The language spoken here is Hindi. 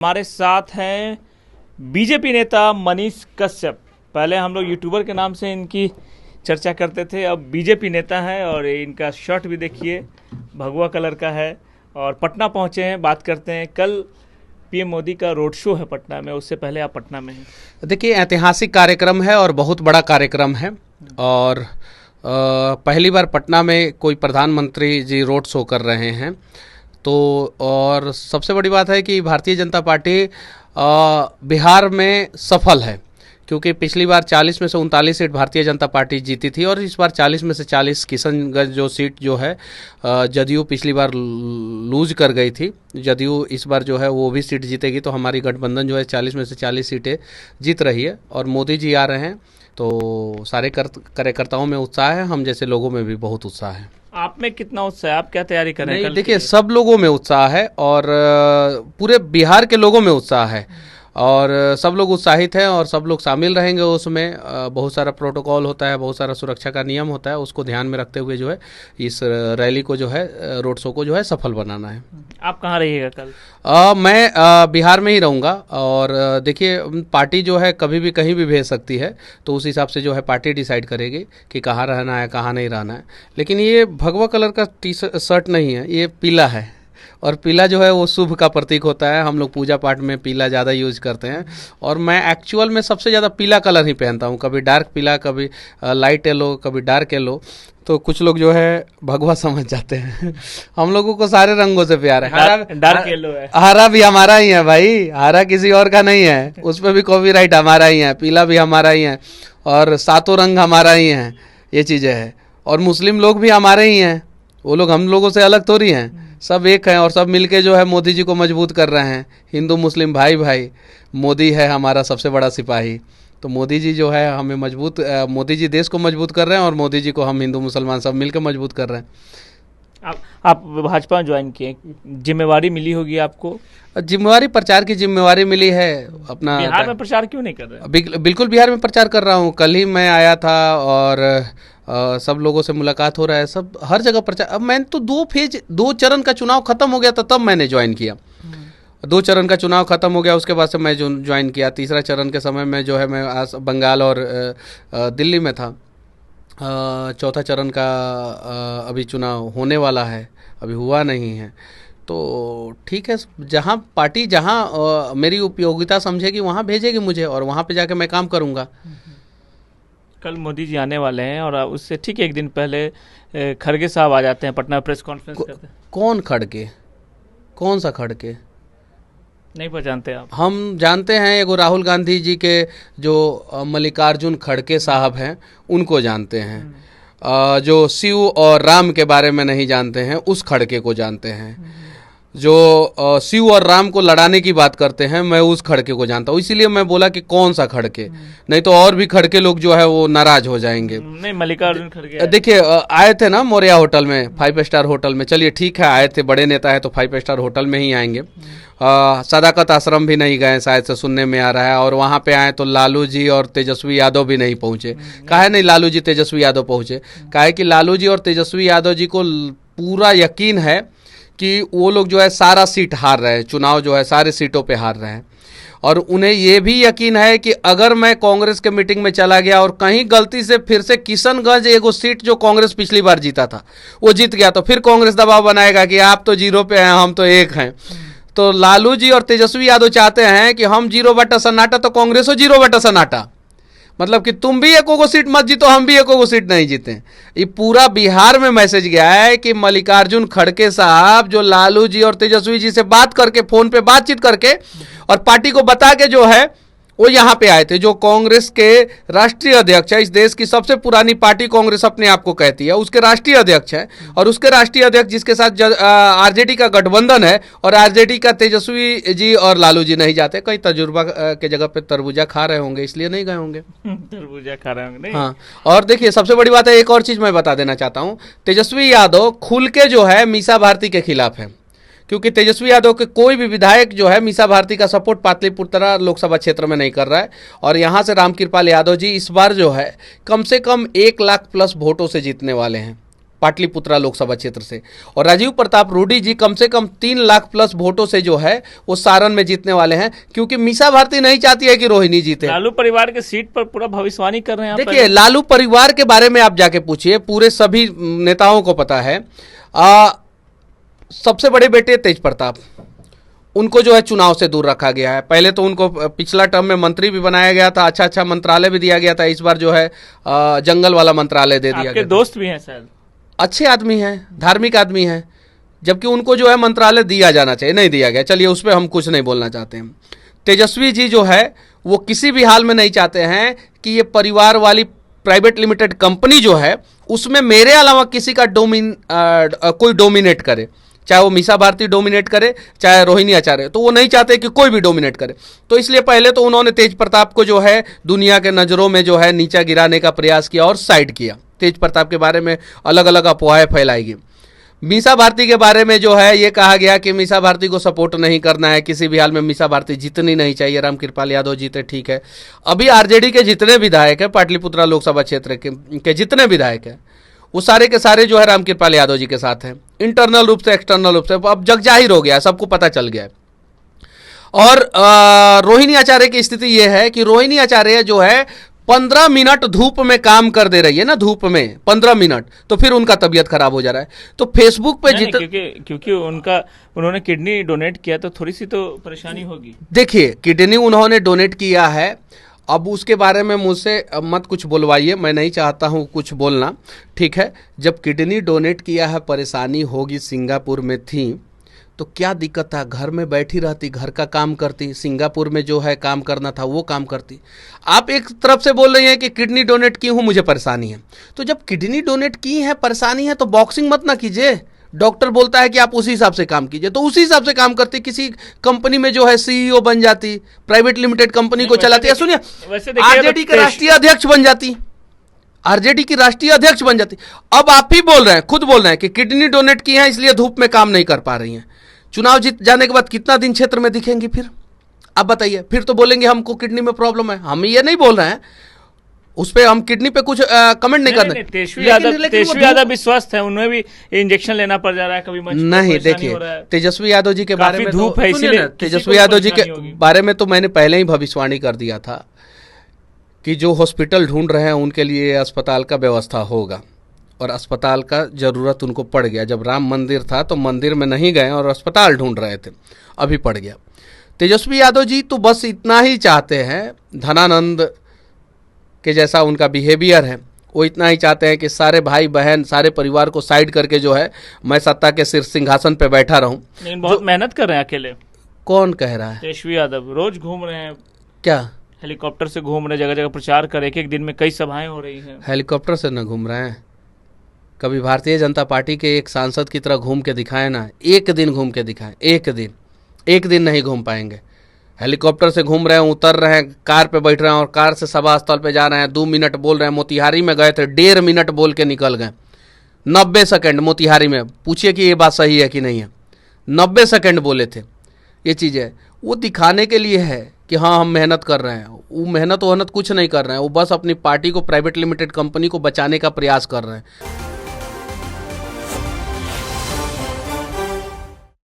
हमारे साथ हैं बीजेपी नेता मनीष कश्यप। पहले हम लोग यूट्यूबर के नाम से इनकी चर्चा करते थे, अब बीजेपी नेता हैं और इनका शर्ट भी देखिए भगवा कलर का है और पटना पहुंचे हैं। बात करते हैं, कल पीएम मोदी का रोड शो है पटना में, उससे पहले आप पटना में हैं। देखिए, ऐतिहासिक कार्यक्रम है और बहुत बड़ा कार्यक्रम है और पहली बार पटना में कोई प्रधानमंत्री जी रोड शो कर रहे हैं। तो और सबसे बड़ी बात है कि भारतीय जनता पार्टी बिहार में सफल है, क्योंकि पिछली बार 40 में से 39 सीट भारतीय जनता पार्टी जीती थी और इस बार 40 में से 40 किशनगंज जो सीट जो है जदयू पिछली बार लूज कर गई थी। जदयू इस बार जो है वो भी सीट जीतेगी, तो हमारी गठबंधन जो है 40 में से 40 सीटें जीत रही है और मोदी जी आ रहे हैं, तो सारे कार्यकर्ताओं में उत्साह है, हम जैसे लोगों में भी बहुत उत्साह है। आप में कितना उत्साह है? आप क्या तैयारी कर रहे हैं? देखिए, सब लोगों में उत्साह है और पूरे बिहार के लोगों में उत्साह है और सब लोग उत्साहित हैं और सब लोग शामिल रहेंगे उसमें। बहुत सारा प्रोटोकॉल होता है, बहुत सारा सुरक्षा का नियम होता है, उसको ध्यान में रखते हुए जो है इस रैली को जो है रोड शो को जो है सफल बनाना है। आप कहाँ रहिएगा कल? मैं बिहार में ही रहूँगा और देखिए, पार्टी जो है कभी भी कहीं भी भेज सकती है, तो उस हिसाब से जो है पार्टी डिसाइड करेगी कि कहाँ रहना है कहाँ नहीं रहना है। लेकिन ये भगवा कलर का टी शर्ट नहीं है, ये पीला है और पीला जो है वो शुभ का प्रतीक होता है। हम लोग पूजा पाठ में पीला ज़्यादा यूज करते हैं और मैं एक्चुअल में सबसे ज़्यादा पीला कलर ही पहनता हूँ, कभी डार्क पीला, कभी लाइट येलो, कभी डार्क येलो। तो कुछ लोग जो है भगवा समझ जाते हैं। हम लोगों को सारे रंगों से प्यार है। डार्क येलो है, हरा भी हमारा ही है भाई, हरा किसी और का नहीं है, उस पर भी कॉपीराइट हमारा ही है। पीला भी हमारा ही है और सातों रंग हमारा ही है, ये चीज़ें हैं। और मुस्लिम लोग भी हमारे ही हैं, वो लोग हम लोगों से अलग थोड़ी हैं, सब एक हैं और सब मिलके जो है मोदी जी को मजबूत कर रहे हैं। हिंदू मुस्लिम भाई भाई, मोदी है हमारा सबसे बड़ा सिपाही। तो मोदी जी जो है हमें मोदी जी देश को मजबूत कर रहे हैं और मोदी जी को हम हिंदू मुसलमान सब मिलकर मजबूत कर रहे हैं। आप भाजपा ज्वाइन किए, जिम्मेवारी मिली होगी आपको? जिम्मेवारी, प्रचार की जिम्मेवारी मिली है। अपना बिहार में प्रचार क्यों नहीं कर रहे? बिल्कुल बिहार में प्रचार कर रहा हूँ। कल ही मैं आया था और सब लोगों से मुलाकात हो रहा है, सब हर जगह प्रचार। अब मैंने तो 2 चरण का चुनाव खत्म हो गया था तब मैंने ज्वाइन किया। 2 चरण का चुनाव खत्म हो गया, उसके बाद से मैं ज्वाइन किया। तीसरा चरण के समय में जो है मैं बंगाल और दिल्ली में था। चौथा चरण का अभी चुनाव होने वाला है, अभी हुआ नहीं है। तो ठीक है, जहाँ पार्टी जहाँ मेरी उपयोगिता समझेगी वहाँ भेजेगी मुझे और वहाँ पे जाके मैं काम करूँगा। कल मोदी जी आने वाले हैं और उससे ठीक एक दिन पहले खड़गे साहब आ जाते हैं पटना, प्रेस कॉन्फ्रेंस करते हैं। कौन खड़गे? कौन सा खड़गे? नहीं पहचानते आप? हम जानते हैं, एगो राहुल गांधी जी के जो मल्लिकार्जुन खड़गे साहब हैं उनको जानते हैं। जो शिव और राम के बारे में नहीं जानते हैं, उस खड़गे को जानते हैं। जो शिव और राम को लड़ाने की बात करते हैं, मैं उस खड़के को जानता हूँ। इसीलिए मैं बोला कि कौन सा खड़के, नहीं तो और भी खड़के लोग जो है वो नाराज हो जाएंगे। नहीं, मल्लिकार्जुन खड़गे देखिए, आए थे ना मौर्या होटल में, 5 स्टार होटल में। चलिए ठीक है, आए थे, बड़े नेता है तो 5 स्टार होटल में ही आएंगे। सदाकत आश्रम भी नहीं गए, शायद से सुनने में आ रहा है। और वहाँ पे आए तो लालू जी और तेजस्वी यादव भी नहीं पहुँचे। काहे नहीं लालू जी तेजस्वी यादव पहुँचे? काहे कि लालू जी और तेजस्वी यादव जी को पूरा यकीन है कि वो लोग जो है सारा सीट हार रहे हैं, चुनाव जो है सारे सीटों पे हार रहे हैं। और उन्हें ये भी यकीन है कि अगर मैं कांग्रेस के मीटिंग में चला गया और कहीं गलती से फिर से किशनगंज एगो सीट जो कांग्रेस पिछली बार जीता था वो जीत गया, तो फिर कांग्रेस दबाव बनाएगा कि आप तो 0 पे हैं, हम तो 1 हैं। तो लालू जी और तेजस्वी यादव चाहते हैं कि हम 0 बटा सन्नाटा तो कांग्रेस हो 0 बटा सन्नाटा, मतलब कि तुम भी एको सीट मत जीतो, हम भी एको सीट नहीं जीते। ये पूरा बिहार में मैसेज गया है कि मल्लिकार्जुन खड़गे साहब जो लालू जी और तेजस्वी जी से बात करके, फोन पे बातचीत करके और पार्टी को बता के जो है वो यहाँ पे आए थे। जो कांग्रेस के राष्ट्रीय अध्यक्ष है, इस देश की सबसे पुरानी पार्टी कांग्रेस अपने आप को कहती है, उसके राष्ट्रीय अध्यक्ष है और उसके राष्ट्रीय अध्यक्ष जिसके साथ आरजेडी का गठबंधन है और आरजेडी का तेजस्वी जी और लालू जी नहीं जाते। कहीं तजुर्बा के जगह पे तरबूजा खा रहे होंगे, इसलिए नहीं गए होंगे। तरबूजा खा रहे होंगे? नहीं। हाँ, और देखिए सबसे बड़ी बात है, एक और चीज मैं बता देना चाहता हूँ। तेजस्वी यादव खुल के जो है मीसा भारती के खिलाफ है, क्योंकि तेजस्वी यादव के कोई भी विधायक जो है मीसा भारती का सपोर्ट पाटलिपुत्र लोकसभा क्षेत्र में नहीं कर रहा है। और यहाँ से रामकृपाल यादव जी इस बार जो है कम से कम 1 लाख प्लस वोटों से जीतने वाले हैं। पाटलिपुत्रा लोकसभा क्षेत्र से। और राजीव प्रताप रूडी जी कम से कम 3 लाख प्लस वोटों से जो है वो सारण में जीतने वाले हैं, क्योंकि मीसा भारती नहीं चाहती है कि रोहिणी जीते। लालू परिवार के सीट पर पूरा भविष्यवाणी कर रहे हैं। देखिए, लालू परिवार के बारे में आप जाके पूछिए, पूरे सभी नेताओं को पता है। सबसे बड़े बेटे तेज प्रताप, उनको जो है चुनाव से दूर रखा गया है। पहले तो उनको पिछला टर्म में मंत्री भी बनाया गया था, अच्छा मंत्रालय भी दिया गया था। इस बार जो है जंगल वाला मंत्रालय दे दिया गया। दोस्त भी हैं शायद, अच्छे आदमी हैं, धार्मिक आदमी हैं, जबकि उनको जो है मंत्रालय दिया जाना चाहिए, नहीं दिया गया। चलिए, उस पर हम कुछ नहीं बोलना चाहते हैं। तेजस्वी जी जो है वो किसी भी हाल में नहीं चाहते हैं कि ये परिवार वाली प्राइवेट लिमिटेड कंपनी जो है उसमें मेरे अलावा किसी का कोई डोमिनेट करे, चाहे वो मीसा भारती डोमिनेट करे, चाहे रोहिणी आचार्य, तो वो नहीं चाहते कि कोई भी डोमिनेट करे। तो इसलिए पहले तो उन्होंने तेज प्रताप को जो है दुनिया के नज़रों में जो है नीचा गिराने का प्रयास किया और साइड किया। तेज प्रताप के बारे में अलग अलग अफवाहें फैलाएगी। मीसा भारती के बारे में जो है ये कहा गया कि मीसा भारती को सपोर्ट नहीं करना है किसी भी हाल में, मीसा भारती जीतनी नहीं चाहिए, रामकृपाल यादव जीते ठीक है। अभी आरजेडी के जितने विधायक हैं, पाटलिपुत्रा लोकसभा क्षेत्र के जितने विधायक हैं, वो सारे के सारे जो है रामकृपाल यादव जी के साथ हैं, इंटरनल रूप से एक्सटर्नल रूप से। अब जग जाहिर हो गया है, सबको पता चल गया है। और रोहिणी आचार्य की स्थिति यह है कि रोहिणी आचार्य जो है 15 मिनट धूप में काम कर दे रही है ना, धूप में 15 मिनट, तो फिर उनका तबीयत खराब हो जा रहा है। तो फेसबुक पे क्योंकि उन्होंने किडनी डोनेट किया, तो थोड़ी सी तो परेशानी होगी। देखिए, किडनी उन्होंने डोनेट किया है, अब उसके बारे में मुझसे मत कुछ बुलवाइए, मैं नहीं चाहता हूँ कुछ बोलना, ठीक है। जब किडनी डोनेट किया है, परेशानी होगी, सिंगापुर में थी तो क्या दिक्कत था, घर में बैठी रहती, घर का काम करती, सिंगापुर में जो है काम करना था वो काम करती। आप एक तरफ से बोल रही हैं कि किडनी डोनेट की हूँ, मुझे परेशानी है, तो जब किडनी डोनेट की है, परेशानी है, तो बॉक्सिंग मत ना कीजिए। डॉक्टर बोलता है कि आप उसी हिसाब से काम कीजिए, तो उसी हिसाब से काम करती, किसी कंपनी में जो है सीईओ बन जाती, प्राइवेट लिमिटेड कंपनी को चलाती है। सुनिए, आरजेडी के राष्ट्रीय अध्यक्ष बन जाती, आरजेडी की राष्ट्रीय अध्यक्ष बन जाती। अब आप ही बोल रहे हैं, खुद बोल रहे हैं कि किडनी डोनेट की है इसलिए धूप में काम नहीं कर पा रही हैं। चुनाव जीत जाने के बाद कितना दिन क्षेत्र में दिखेंगी फिर? अब बताइए, फिर तो बोलेंगे हमको किडनी में प्रॉब्लम है। हम ये नहीं बोल रहे हैं, उस पर हम किडनी पे कुछ कमेंट नहीं कर रहे। तेजस्वी यादव भी स्वस्थ है, उन्हें भी इंजेक्शन लेना पड़ जा रहा है कभी नहीं। देखिए, तेजस्वी यादव जी के बारे में धूप है, इसीलिए तेजस्वी यादव जी के बारे में तो मैंने पहले ही भविष्यवाणी कर दिया था कि जो हॉस्पिटल ढूंढ रहे हैं उनके लिए अस्पताल का व्यवस्था होगा, और अस्पताल का ज़रूरत उनको पड़ गया। जब राम मंदिर था तो मंदिर में नहीं गए और अस्पताल ढूंढ रहे थे, अभी पड़ गया। तेजस्वी यादव जी तो बस इतना ही चाहते हैं, धनानंद के जैसा उनका बिहेवियर है, वो इतना ही चाहते हैं कि सारे भाई बहन, सारे परिवार को साइड करके जो है मैं सत्ता के शीर्ष सिंहासन पे बैठा रहूं। लेकिन बहुत मेहनत कर रहे हैं अकेले। कौन कह रहा है? तेजस्वी यादव रोज घूम रहे हैं, क्या हेलीकॉप्टर से घूम रहे, जगह जगह प्रचार कर, एक दिन में कई सभाएं हो रही हैं। हेलीकॉप्टर से न घूम रहे हैं, कभी भारतीय जनता पार्टी के एक सांसद की तरह घूम के दिखाएं ना, एक दिन घूम के दिखाएं, एक दिन नहीं घूम पाएंगे। हेलीकॉप्टर से घूम रहे हैं, उतर रहे हैं, कार पे बैठ रहे हैं और कार से सभा स्थल पे जा रहे हैं, 2 मिनट बोल रहे हैं। मोतिहारी में गए थे, 1.5 मिनट बोल के निकल गए, 90 सेकंड मोतिहारी में। पूछिए कि ये बात सही है कि नहीं है, 90 सेकंड बोले थे। ये चीज़ है, वो दिखाने के लिए है कि हाँ हम मेहनत कर रहे हैं। वो मेहनत कुछ नहीं कर रहे हैं, वो बस अपनी पार्टी को, प्राइवेट लिमिटेड कंपनी को बचाने का प्रयास कर रहे हैं।